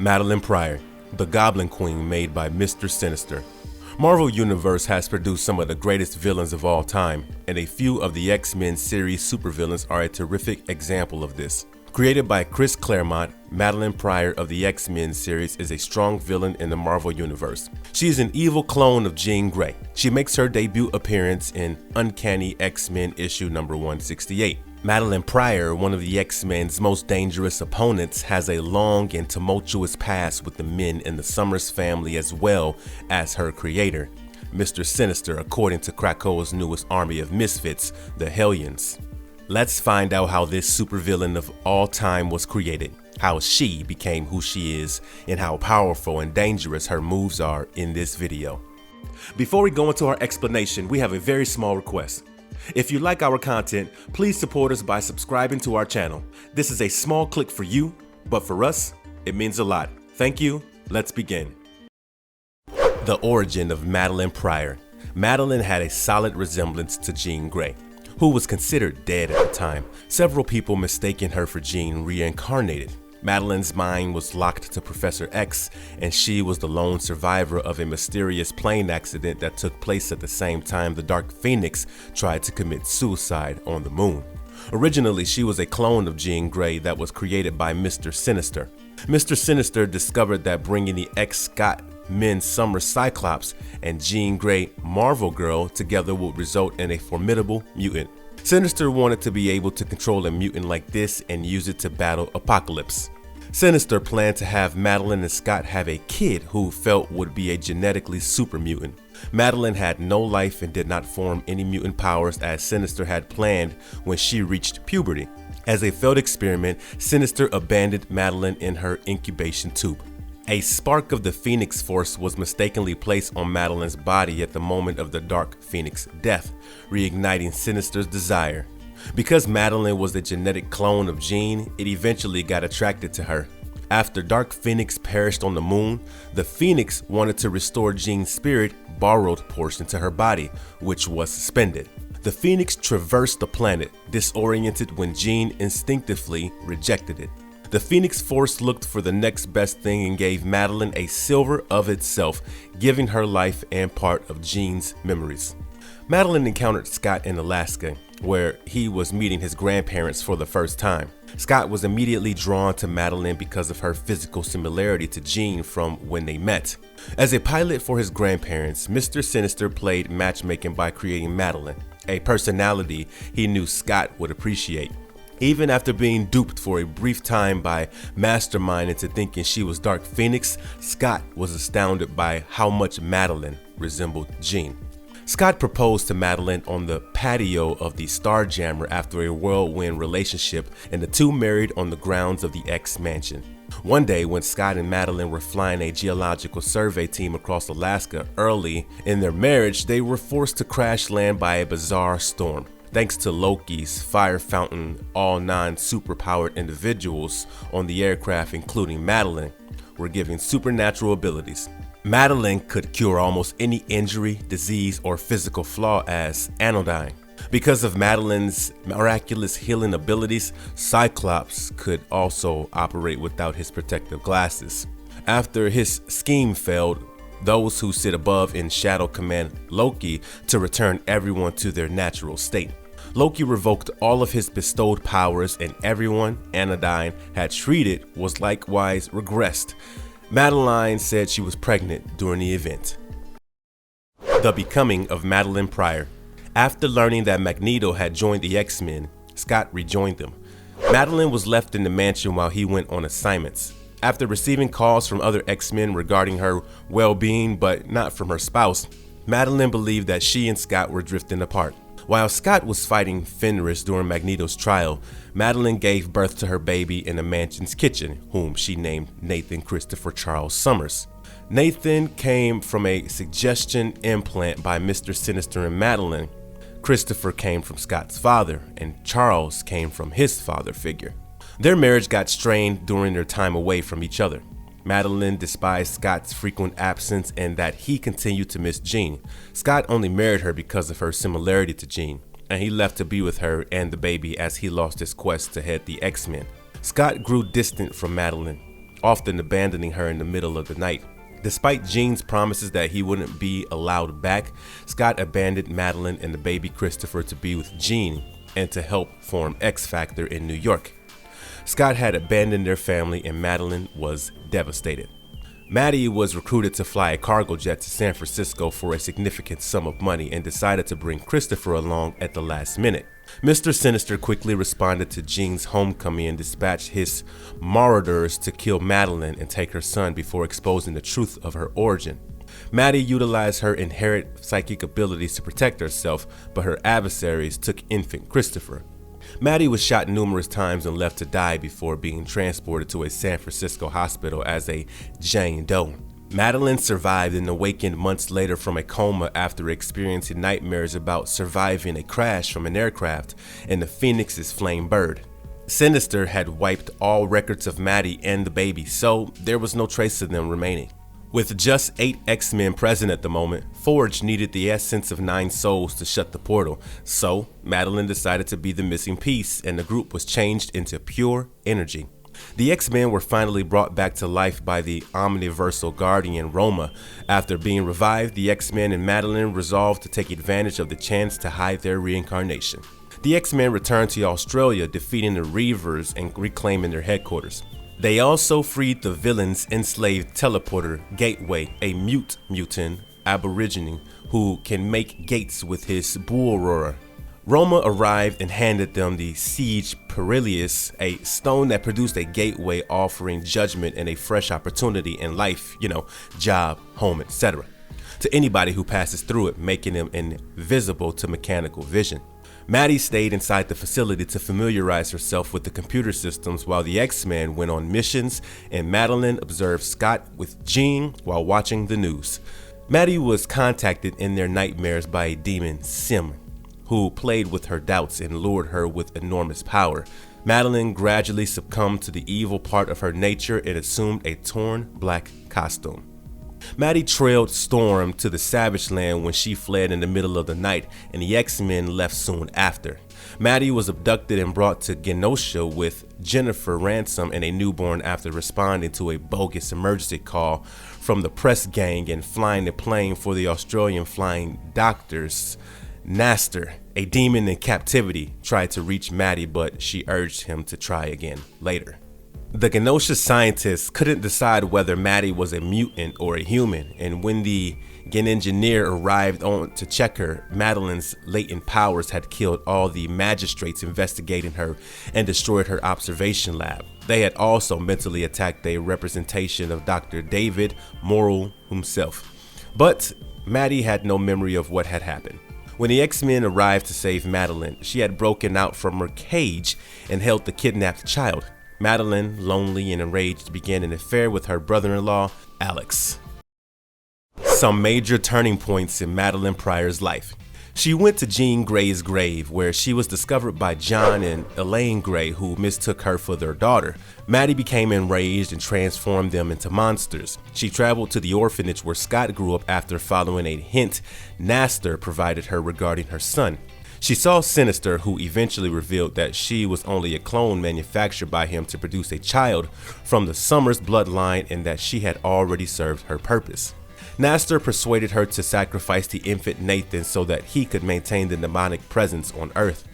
Madelyne Pryor, the Goblin Queen made by Mr. Sinister. Marvel Universe has produced some of the greatest villains of all time, and a few of the X-Men series supervillains are a terrific example of this. Created by Chris Claremont, Madelyne Pryor of the X-Men series is a strong villain in the Marvel Universe. She is an evil clone of Jean Grey. She makes her debut appearance in Uncanny X-Men issue number 168. Madelyne Pryor, one of the X-Men's most dangerous opponents, has a long and tumultuous past with the men in the Summers family as well as her creator, Mr. Sinister, according to Krakoa's newest army of misfits, the Hellions. Let's find out how this supervillain of all time was created, how she became who she is, and how powerful and dangerous her moves are in this video. Before we go into our explanation, we have a very small request. If you like our content, please support us by subscribing to our channel. This is a small click for you, but for us, it means a lot. Thank you. Let's begin. The origin of Madelyne Pryor. Madelyne had a solid resemblance to Jean Grey, who was considered dead at the time. Several people mistaken her for Jean reincarnated. Madelyne's mind was locked to Professor X, and she was the lone survivor of a mysterious plane accident that took place at the same time the Dark Phoenix tried to commit suicide on the moon. Originally, she was a clone of Jean Grey that was created by Mr. Sinister. Mr. Sinister discovered that bringing the ex-Scott Men Summer Cyclops and Jean Grey Marvel Girl together would result in a formidable mutant. Sinister wanted to be able to control a mutant like this and use it to battle Apocalypse. Sinister planned to have Madelyne and Scott have a kid who felt would be a genetically super mutant. Madelyne had no life and did not form any mutant powers as Sinister had planned when she reached puberty. As a failed experiment, Sinister abandoned Madelyne in her incubation tube. A spark of the Phoenix Force was mistakenly placed on Madelyne's body at the moment of the Dark Phoenix death, reigniting Sinister's desire. Because Madelyne was a genetic clone of Jean, it eventually got attracted to her. After Dark Phoenix perished on the moon, the Phoenix wanted to restore Jean's spirit borrowed portion to her body, which was suspended. The Phoenix traversed the planet, disoriented when Jean instinctively rejected it. The Phoenix Force looked for the next best thing and gave Madelyne a silver of itself, giving her life and part of Jean's memories. Madelyne encountered Scott in Alaska, where he was meeting his grandparents for the first time. Scott was immediately drawn to Madelyne because of her physical similarity to Jean from when they met. As a pilot for his grandparents, Mr. Sinister played matchmaking by creating Madelyne, a personality he knew Scott would appreciate. Even after being duped for a brief time by Mastermind into thinking she was Dark Phoenix, Scott was astounded by how much Madelyne resembled Jean. Scott proposed to Madelyne on the patio of the Starjammer after a whirlwind relationship, and the two married on the grounds of the X Mansion. One day, when Scott and Madelyne were flying a geological survey team across Alaska early in their marriage, they were forced to crash land by a bizarre storm. Thanks to Loki's fire fountain, all 9 superpowered individuals on the aircraft, including Madelyne, were given supernatural abilities. Madelyne could cure almost any injury, disease, or physical flaw as anodyne. Because of Madelyne's miraculous healing abilities, Cyclops could also operate without his protective glasses. After his scheme failed, those who sit above in shadow command Loki to return everyone to their natural state. Loki revoked all of his bestowed powers, and everyone Anodyne had treated was likewise regressed. Madelyne said she was pregnant during the event. The becoming of Madelyne Pryor. After learning that Magneto had joined the X-Men, Scott rejoined them. Madelyne was left in the mansion while he went on assignments. After receiving calls from other X-Men regarding her well-being but not from her spouse, Madelyne believed that she and Scott were drifting apart. While Scott was fighting Fenris during Magneto's trial, Madelyne gave birth to her baby in the mansion's kitchen, whom she named Nathan Christopher Charles Summers. Nathan came from a suggestion implant by Mr. Sinister and Madelyne. Christopher came from Scott's father, and Charles came from his father figure. Their marriage got strained during their time away from each other. Madelyne despised Scott's frequent absence and that he continued to miss Jean. Scott only married her because of her similarity to Jean, and he left to be with her and the baby as he lost his quest to head the X-Men. Scott grew distant from Madelyne. often abandoning her in the middle of the night. Despite Jean's promises that he wouldn't be allowed back, Scott abandoned Madelyne and the baby Christopher to be with Jean and to help form X Factor in New York. Scott had abandoned their family and Madelyne was devastated. Maddie was recruited to fly a cargo jet to San Francisco for a significant sum of money and decided to bring Christopher along at the last minute. Mr. Sinister quickly responded to Jean's homecoming and dispatched his marauders to kill Madelyne and take her son before exposing the truth of her origin. Maddie utilized her inherent psychic abilities to protect herself, but her adversaries took infant Christopher. Maddie was shot numerous times and left to die before being transported to a San Francisco hospital as a Jane Doe. Madelyne survived and awakened months later from a coma after experiencing nightmares about surviving a crash from an aircraft and the Phoenix's flame bird. Sinister had wiped all records of Maddie and the baby, so there was no trace of them remaining. With just 8 X-Men present at the moment, Forge needed the essence of 9 souls to shut the portal, so Madelyne decided to be the missing piece and the group was changed into pure energy. The X-Men were finally brought back to life by the omniversal guardian Roma. After being revived, the X-Men and Madelyne resolved to take advantage of the chance to hide their reincarnation. The X-Men returned to Australia, defeating the Reavers and reclaiming their headquarters. They also freed the villain's enslaved teleporter, Gateway, a mutant aborigine who can make gates with his bull roarer. Roma arrived and handed them the Siege Perilous, a stone that produced a gateway offering judgment and a fresh opportunity in life, job, home, etc., to anybody who passes through it, making them invisible to mechanical vision. Maddie stayed inside the facility to familiarize herself with the computer systems while the X-Men went on missions, and Madelyne observed Scott with Jean while watching the news. Maddie was contacted in their nightmares by a demon, Sim, who played with her doubts and lured her with enormous power. Madelyne gradually succumbed to the evil part of her nature and assumed a torn black costume. Maddie trailed Storm to the Savage Land when she fled in the middle of the night, and the X-Men left soon after. Maddie was abducted and brought to Genosha with Jennifer Ransom and a newborn after responding to a bogus emergency call from the press gang and flying the plane for the Australian flying doctors. Sinister, a demon in captivity, tried to reach Maddie, but she urged him to try again later. The Genosha scientists couldn't decide whether Maddie was a mutant or a human, and when the Gen engineer arrived on to check her, Madelyne's latent powers had killed all the magistrates investigating her and destroyed her observation lab. They had also mentally attacked a representation of Dr. David Morrill himself. But Maddie had no memory of what had happened. When the X-Men arrived to save Madelyne, she had broken out from her cage and held the kidnapped child. Madelyne, lonely and enraged, began an affair with her brother-in-law, Alex. Some major turning points in Madelyne Pryor's life. She went to Jean Grey's grave, where she was discovered by John and Elaine Grey, who mistook her for their daughter. Maddie became enraged and transformed them into monsters. She traveled to the orphanage where Scott grew up after following a hint Sinister provided her regarding her son. She saw Sinister, who eventually revealed that she was only a clone manufactured by him to produce a child from the Summers bloodline and that she had already served her purpose. Sinister persuaded her to sacrifice the infant Nathan so that he could maintain the demonic presence on Earth.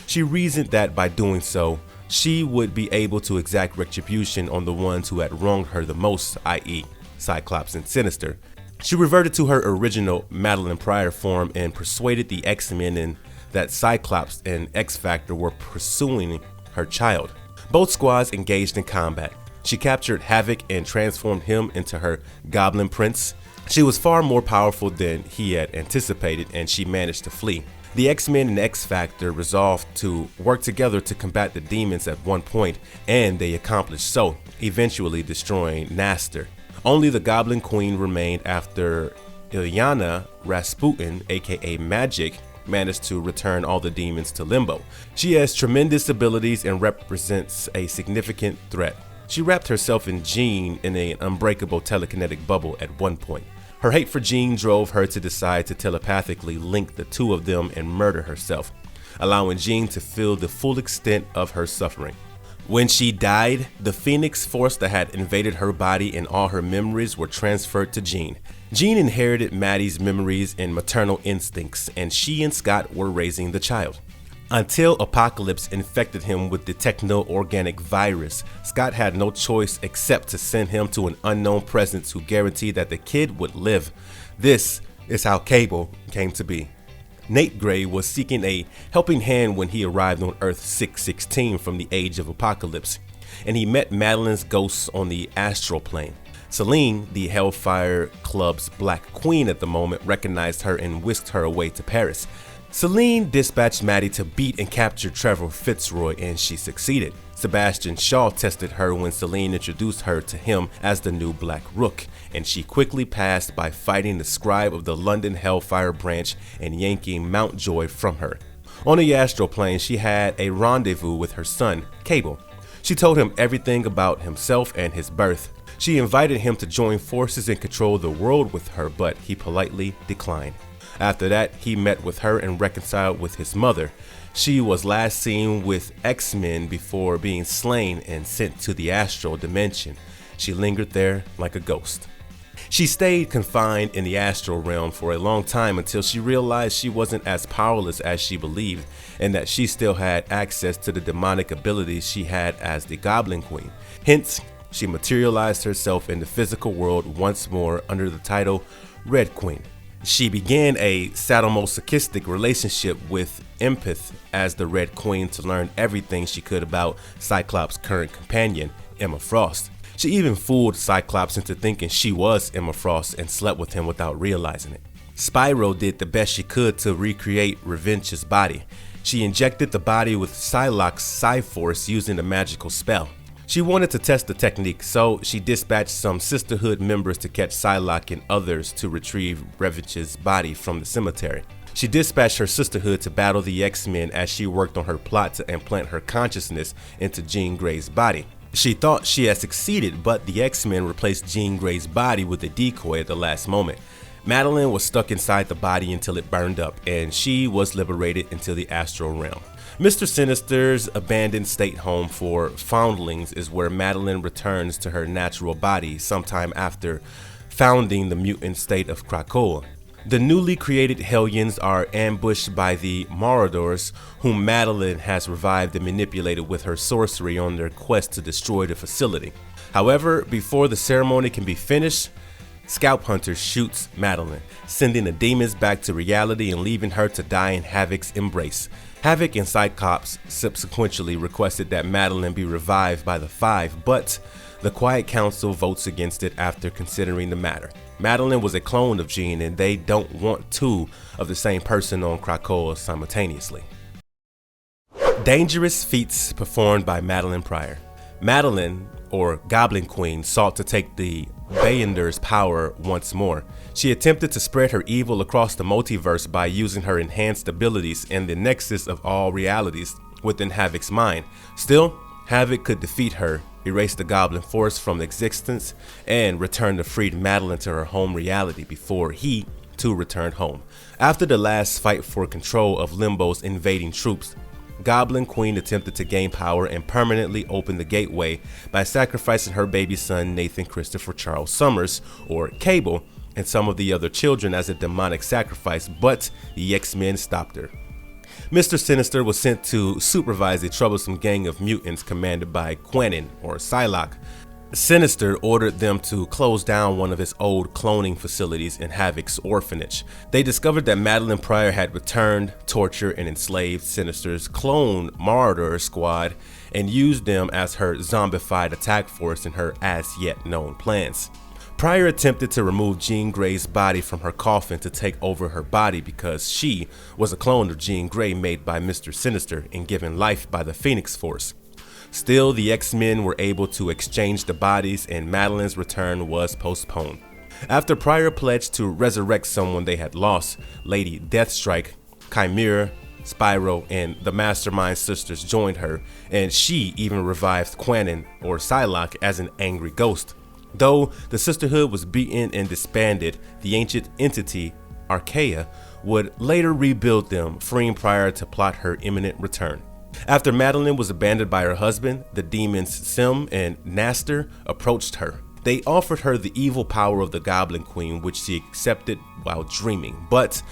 She reasoned that by doing so, she would be able to exact retribution on the ones who had wronged her the most, i.e., Cyclops and Sinister. She reverted to her original Madelyne Pryor form and persuaded the X-Men and that Cyclops and X-Factor were pursuing her child. Both squads engaged in combat. She captured Havoc and transformed him into her Goblin Prince. She was far more powerful than he had anticipated, and she managed to flee. The X-Men and X-Factor resolved to work together to combat the demons at one point, and they accomplished so, eventually destroying Sinister. Only the Goblin Queen remained after Ilyana Rasputin, aka Magic, managed to return all the demons to Limbo. She has tremendous abilities and represents a significant threat. She wrapped herself in Jean in an unbreakable telekinetic bubble at one point. Her hate for Jean drove her to decide to telepathically link the two of them and murder herself, allowing Jean to feel the full extent of her suffering. When she died, the Phoenix force that had invaded her body and all her memories were transferred to Jean. Jean inherited Maddie's memories and maternal instincts, and she and Scott were raising the child. Until Apocalypse infected him with the techno-organic virus, Scott had no choice except to send him to an unknown presence who guaranteed that the kid would live. This is how Cable came to be. Nate Gray was seeking a helping hand when he arrived on Earth 616 from the Age of Apocalypse, and he met Madelyne's ghosts on the astral plane. Celine, the Hellfire Club's Black Queen at the moment, recognized her and whisked her away to Paris. Celine dispatched Maddie to beat and capture Trevor Fitzroy, and she succeeded. Sebastian Shaw tested her when Celine introduced her to him as the new Black Rook, and she quickly passed by fighting the scribe of the London Hellfire branch and yanking Mountjoy from her. On the astral plane, she had a rendezvous with her son, Cable. She told him everything about himself and his birth. She invited him to join forces and control the world with her, but he politely declined. After that, he met with her and reconciled with his mother. She was last seen with X-Men before being slain and sent to the astral dimension. She lingered there like a ghost. She stayed confined in the astral realm for a long time until she realized she wasn't as powerless as she believed, and that she still had access to the demonic abilities she had as the Goblin Queen. Hence, she materialized herself in the physical world once more under the title Red Queen. She began a sadomasochistic relationship with Empath as the Red Queen to learn everything she could about Cyclops' current companion, Emma Frost. She even fooled Cyclops into thinking she was Emma Frost and slept with him without realizing it. Spyro did the best she could to recreate Revenge's body. She injected the body with Psylocke's Psy-Force using a magical spell. She wanted to test the technique, so she dispatched some Sisterhood members to catch Psylocke and others to retrieve Revenge's body from the cemetery. She dispatched her Sisterhood to battle the X-Men as she worked on her plot to implant her consciousness into Jean Grey's body. She thought she had succeeded, but the X-Men replaced Jean Grey's body with a decoy at the last moment. Madelyne was stuck inside the body until it burned up, and she was liberated into the astral realm. Mr. Sinister's abandoned state home for foundlings is where Madelyne returns to her natural body sometime after founding the mutant state of Krakoa. The newly created Hellions are ambushed by the Marauders, whom Madelyne has revived and manipulated with her sorcery on their quest to destroy the facility. However, before the ceremony can be finished, Scalp Hunter shoots Madelyne, sending the demons back to reality and leaving her to die in Havoc's embrace. Havoc and Cyclops subsequently requested that Madelyne be revived by the Five, but the Quiet Council votes against it after considering the matter. Madelyne was a clone of Jean, and they don't want two of the same person on Krakoa simultaneously. Dangerous feats performed by Madelyne Pryor. Madelyne, or Goblin Queen, sought to take the Beyender's power once more. She attempted to spread her evil across the multiverse by using her enhanced abilities and the nexus of all realities within Havoc's mind. Still, Havoc could defeat her, erase the Goblin Force from existence, and return the freed Madelyne to her home reality before he, too, returned home. After the last fight for control of Limbo's invading troops, Goblin Queen attempted to gain power and permanently open the gateway by sacrificing her baby son Nathan Christopher Charles Summers, or Cable, and some of the other children as a demonic sacrifice, but the X-Men stopped her. Mr. Sinister was sent to supervise a troublesome gang of mutants commanded by Quentin, or Psylocke. Sinister ordered them to close down one of his old cloning facilities in Havoc's orphanage. They discovered that Madelyne Pryor had returned, tortured, and enslaved Sinister's clone Marauder squad and used them as her zombified attack force in her as-yet-known plans. Pryor attempted to remove Jean Grey's body from her coffin to take over her body because she was a clone of Jean Grey made by Mr. Sinister and given life by the Phoenix Force. Still, the X-Men were able to exchange the bodies and Madelyne's return was postponed. After Pryor pledged to resurrect someone they had lost, Lady Deathstrike, Chimera, Spyro, and the Mastermind sisters joined her, and she even revived Quentin, or Psylocke, as an angry ghost. Though the Sisterhood was beaten and disbanded, the ancient entity, Archaea, would later rebuild them, freeing Pryor to plot her imminent return. After Madelyne was abandoned by her husband, the demons Sim and Nastor approached her. They offered her the evil power of the Goblin Queen, which she accepted while dreaming, but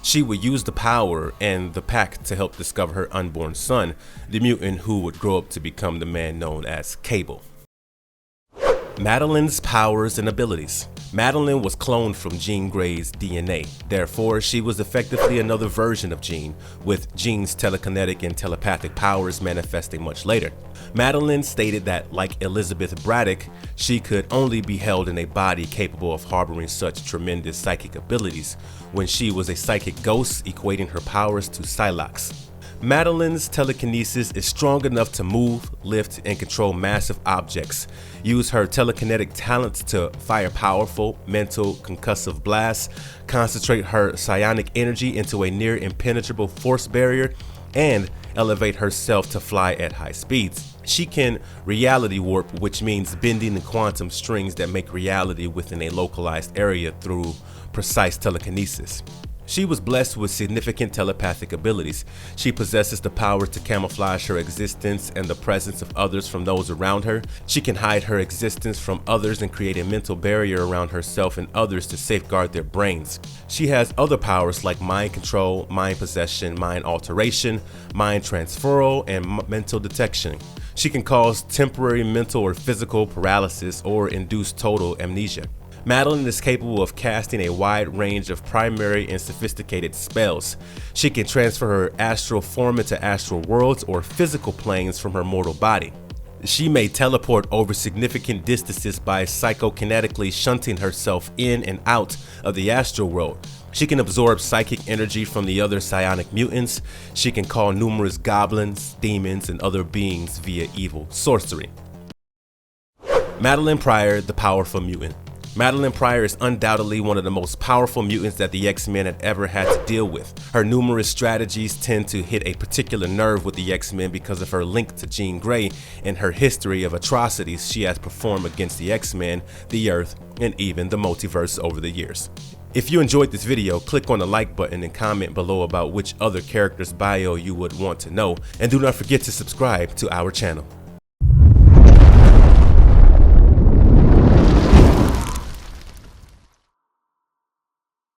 she would use the power and the pack to help discover her unborn son, the mutant who would grow up to become the man known as Cable. Madelyne's powers and abilities. Madelyne was cloned from Jean Grey's DNA. Therefore, she was effectively another version of Jean, with Jean's telekinetic and telepathic powers manifesting much later. Madelyne stated that, like Elizabeth Braddock, she could only be held in a body capable of harboring such tremendous psychic abilities, when she was a psychic ghost, equating her powers to Psylocke. Madelyne's telekinesis is strong enough to move, lift, and control massive objects, use her telekinetic talents to fire powerful, mental, concussive blasts, concentrate her psionic energy into a near impenetrable force barrier, and elevate herself to fly at high speeds. She can reality warp, which means bending the quantum strings that make reality within a localized area through precise telekinesis. She was blessed with significant telepathic abilities. She possesses the power to camouflage her existence and the presence of others from those around her. She can hide her existence from others and create a mental barrier around herself and others to safeguard their brains. She has other powers like mind control, mind possession, mind alteration, mind transferal, and mental detection. She can cause temporary mental or physical paralysis or induce total amnesia. Madelyne is capable of casting a wide range of primary and sophisticated spells. She can transfer her astral form into astral worlds or physical planes from her mortal body. She may teleport over significant distances by psychokinetically shunting herself in and out of the astral world. She can absorb psychic energy from the other psionic mutants. She can call numerous goblins, demons, and other beings via evil sorcery. Madelyne Pryor, the powerful mutant. Madelyne Pryor is undoubtedly one of the most powerful mutants that the X-Men had ever had to deal with. Her numerous strategies tend to hit a particular nerve with the X-Men because of her link to Jean Grey and her history of atrocities she has performed against the X-Men, the Earth, and even the multiverse over the years. If you enjoyed this video, click on the like button and comment below about which other character's bio you would want to know, and do not forget to subscribe to our channel.